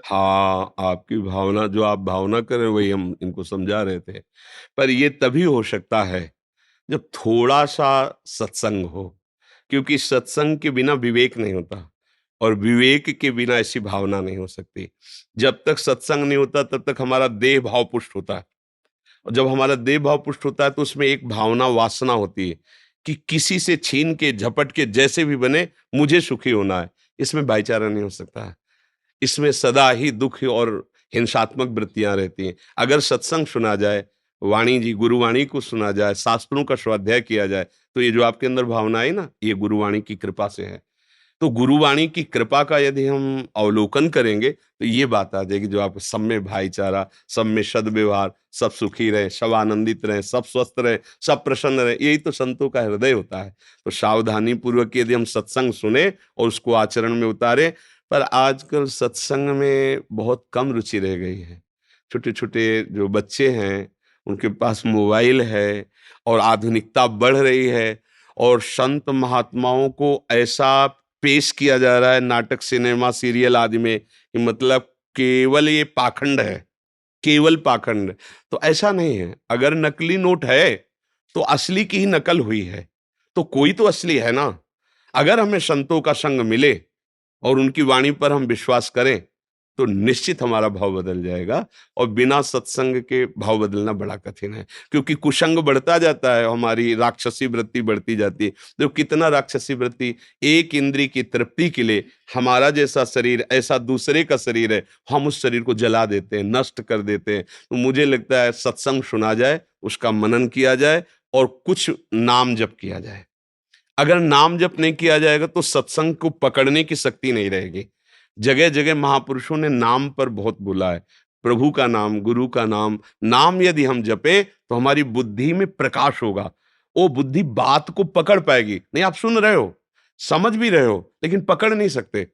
हाँ, आपकी भावना जो आप भावना कर रहे हैं वही हम इनको समझा रहे थे। पर ये तभी हो सकता है जब थोड़ा-सा सत्संग हो, क्योंकि सत्संग के बिना विवेक नहीं होता और विवेक के बिना ऐसी भावना नहीं हो सकती। जब तक सत्संग नहीं होता तब तक हमारा देह भाव पुष्ट होता है और जब हमारा देह भाव पुष्ट होता है तो उसमें एक भावना वासना होती है कि किसी से छीन के, झपट के जैसे भी बने मुझे सुखी होना है। इसमें भाईचारा नहीं हो सकता है। इसमें सदा ही दुख और हिंसात्मक वृत्तियां रहती हैं। अगर सत्संग सुना जाए, वाणी जी गुरुवाणी को सुना जाए, शास्त्रों का स्वाध्याय किया जाए, तो ये जो आपके अंदर भावना है ना, ये गुरुवाणी की कृपा से है। तो गुरुवाणी की कृपा का यदि हम अवलोकन करेंगे, तो ये बात आ जाएगी जो आप सब में भाईचारा, सब में सद्व्यवहार, सब सुखी रहें, सब आनंदित रहें, सब स्वस्थ रहें, सब प्रसन्न रहें, यही तो संतों का हृदय होता है। तो सावधानी पूर्वक यदि हम सत्संग सुने और उसको आचरण में उतारें, पर आजकल सत्संग में बहुत कम रुचि रह गई है। छोटे-छोटे जो बच्चे हैं, उनके पास मोबाइल है और आधुनिकता बढ़ रही है और संत महात्माओं को ऐसा पेश किया जा रहा है नाटक, सिनेमा, सीरियल आदि में कि मतलब केवल ये पाखंड है, केवल पाखंड। तो ऐसा नहीं है, अगर नकली नोट है, तो असली की ही नकल हुई है, तो कोई तो असली है ना। अगर हमें संतों का संग मिले और उनकी वाणी पर हम विश्वास करें, तो निश्चित हमारा भाव बदल जाएगा और बिना सत्संग के भाव बदलना बड़ा कठिन है, क्योंकि कुसंग बढ़ता जाता है, हमारी राक्षसी वृत्ति बढ़ती जाती है। जो कितना राक्षसी वृत्ति, एक इंद्री की तृप्ति के लिए हमारा जैसा शरीर, ऐसा दूसरे का शरीर है, हम उस शरीर को जला देते हैं, नष्ट कर देते हैं। तो मुझे लगता है सत्संग सुना जाए, उसका मनन किया जाए और कुछ नाम जप किया जाए। अगर नाम जप नहीं किया जाएगा तो सत्संग को पकड़ने की शक्ति नहीं रहेगी। जगह-जगह महापुरुषों ने नाम पर बहुत बोला है। प्रभु का नाम, गुरु का नाम, नाम यदि हम जपें तो हमारी बुद्धि में प्रकाश होगा। वो बुद्धि बात को पकड़ पाएगी। नहीं, आप सुन रहे हो, समझ भी रहे हो, लेकिन पकड़ नहीं सकते।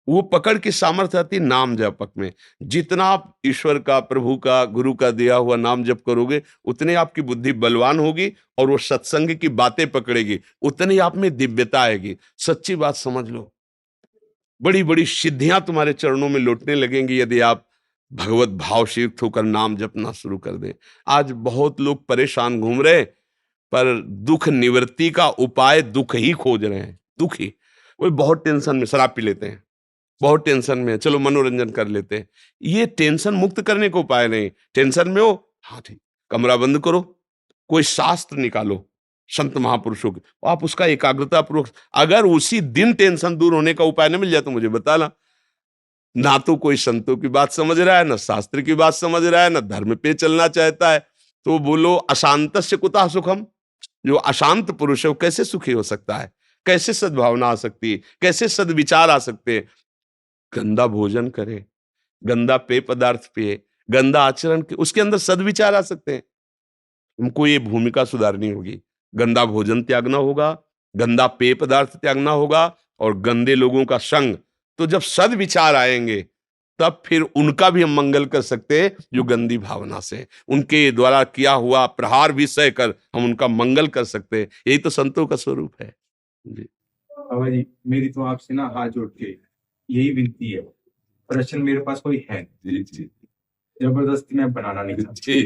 वो पकड़ की सामर्थ्य आती है नाम जपक में। जितना आप ईश्वर का, प्रभु का, गुरु का दिया हुआ नाम जप करोगे, उतने आपकी बुद्धि बलवान होगी और वो सत्संग की बातें पकड़ेगी, उतनी आप में दिव्यता आएगी। सच्ची बात समझ लो, बड़ी-बड़ी सिद्धियां तुम्हारे चरणों में लौटने लगेंगी यदि आप भगवत भाव से युक्त होकर नाम जपना शुरू कर दें। आज बहुत लोग परेशान घूम रहे, पर दुख निवृत्ति का उपाय दुख ही खोज रहे हैं, दुख ही। वो बहुत टेंशन में शराब पी लेते हैं, बहुत टेंशन में है, चलो मनोरंजन कर लेते हैं। ये टेंशन मुक्त करने का उपाय नहीं। टेंशन में हो, हाँ ठीक, कमरा बंद करो, कोई शास्त्र निकालो संत महापुरुषों के, आप उसका एकाग्रता पूर्वक, अगर उसी दिन टेंशन दूर होने का उपाय न मिल जाए तो मुझे बताना। ना तो कोई संतों की बात समझ रहा है, ना शास्त्र की बात समझ रहा है, ना धर्म पे चलना चाहता है, तो बोलो अशांतस्य कुतः सुखम। जो अशांत पुरुष है वो कैसे सुखी हो सकता है, कैसे सद्भावना आ सकती है, कैसे सद्विचार आ सकते हैं। गंदा भोजन करे, गंदा पेय पदार्थ पिए, गंदा आचरण के, उसके अंदर सद्विचार आ सकते हैं। हमको ये भूमिका सुधारनी होगी। गंदा भोजन त्यागना होगा, गंदा पेय पदार्थ त्यागना होगा और गंदे लोगों का संग। तो जब सद्विचार आएंगे, तब फिर उनका भी हम मंगल कर सकते हैं जो गंदी भावना से, उनके द्वारा किया हुआ प्रहार भी सह कर हम उनका मंगल कर सकते हैं। यही तो संतों का स्वरूप है। जी। बाबा जी, मेरी तो आपसे ना हाथ जोड़ के यही विनती है, प्रश्न मेरे पास कोई है जी जी जबरदस्ती मैं बनाना नहीं चाहता। जी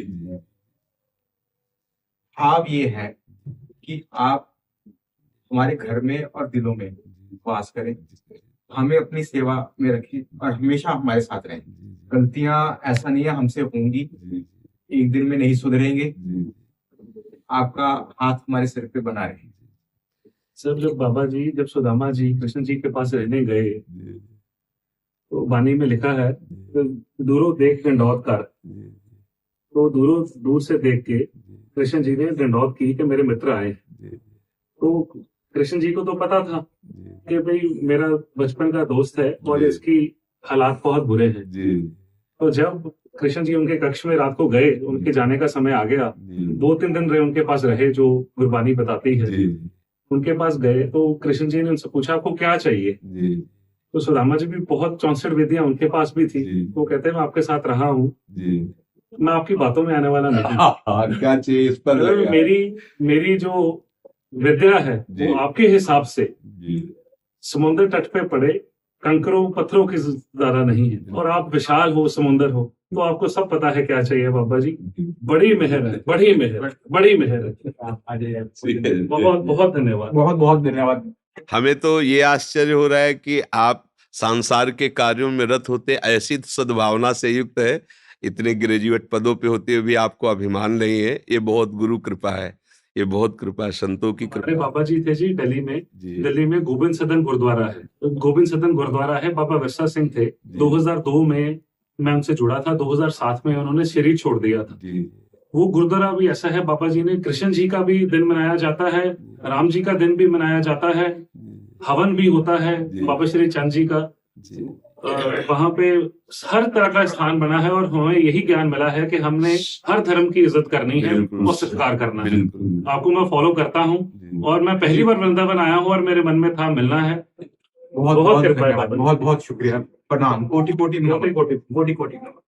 भाव ये है कि आप हमारे घर में और दिलों में वास करें, हमें अपनी सेवा में रखें और हमेशा हमारे साथ रहें। गलतियां ऐसा नहीं है हमसे होंगी, एक दिन में नहीं सुधरेंगे। आपका हाथ हमारे सिर पे बना रहे। सर, जब बाबा जी, जब सुदामा जी कृष्ण जी के पास रहने गए, तो वाणी में लिखा है तो दूरों देख दंडौत कर, तो दूर से देख के कृष्ण जी ने दंडौत की कि मेरे मित्र आए। तो कृष्ण जी को तो पता था कि भाई मेरा बचपन का दोस्त है और इसकी हालात बहुत बुरे हैं। तो जब कृष्ण जी उनके कक्ष में रात को गए, उनके जाने का समय आ गया, 2-3 दिन रहे, उनके पास रहे, जो गुरबानी बताती है। उनके पास गए तो कृष्ण जी ने उनसे पूछा आपको क्या चाहिए। तो सुदामा जी भी बहुत 64 विधियां उनके पास भी थी। वो कहते हैं मैं आपके साथ रहा हूँ, मैं आपकी बातों में आने वाला नहीं। क्या चाहिए इस पर मेरी जो विद्या है वो आपके हिसाब से समुद्र तट पे पड़े कंकरों पत्थरों की ज्यादा नहीं है, और आप विशाल हो, समुंदर हो, तो आपको सब पता है क्या चाहिए बाबा जी। बड़ी मेहर है, बड़ी मेहर, बड़ी मेहर है। बहुत बहुत धन्यवाद। बहुत बहुत धन्यवाद। हमें तो ये आश्चर्य हो रहा है कि आप संसार के कार्यों में रत होते, ऐसी सद्भावना से युक्त है, इतने ग्रेजुएट पदों पे होते हुए भी आपको अभिमान नहीं है। ये बहुत गुरु कृपा है, ये बहुत कृपा है, संतों की हमारे कृपा। बाबा जी थे जी दिल्ली में। जी दिल्ली में गोबिंद सदन गुरुद्वारा है, गोबिंद सदन गुरुद्वारा है, बाबा विरसा सिंह थे। 2002 में मैं उनसे जुड़ा था, 2007 में उन्होंने शरीर छोड़ दिया था। वो गुरुद्वारा भी ऐसा है, बाबा जी ने, कृष्ण जी का भी दिन मनाया जाता है, राम जी का दिन भी मनाया जाता है, हवन भी होता है बाबा श्री चंद जी का। वहां पे हर तरह का स्थान बना है, और हमें यही ज्ञान मिला है कि हमने हर धर्म की इज्जत करनी है और सत्कार करना है। आपको मैं फॉलो करता हूँ, और मैं पहली बार वृंदावन आया हूँ और मेरे मन में था मिलना है। बहुत बहुत कृपा है धन्यवाद, बाबा। बहुत बहुत शुक्रिया, प्रणाम, कोटि कोटि नमन, कोटि कोटि नमन।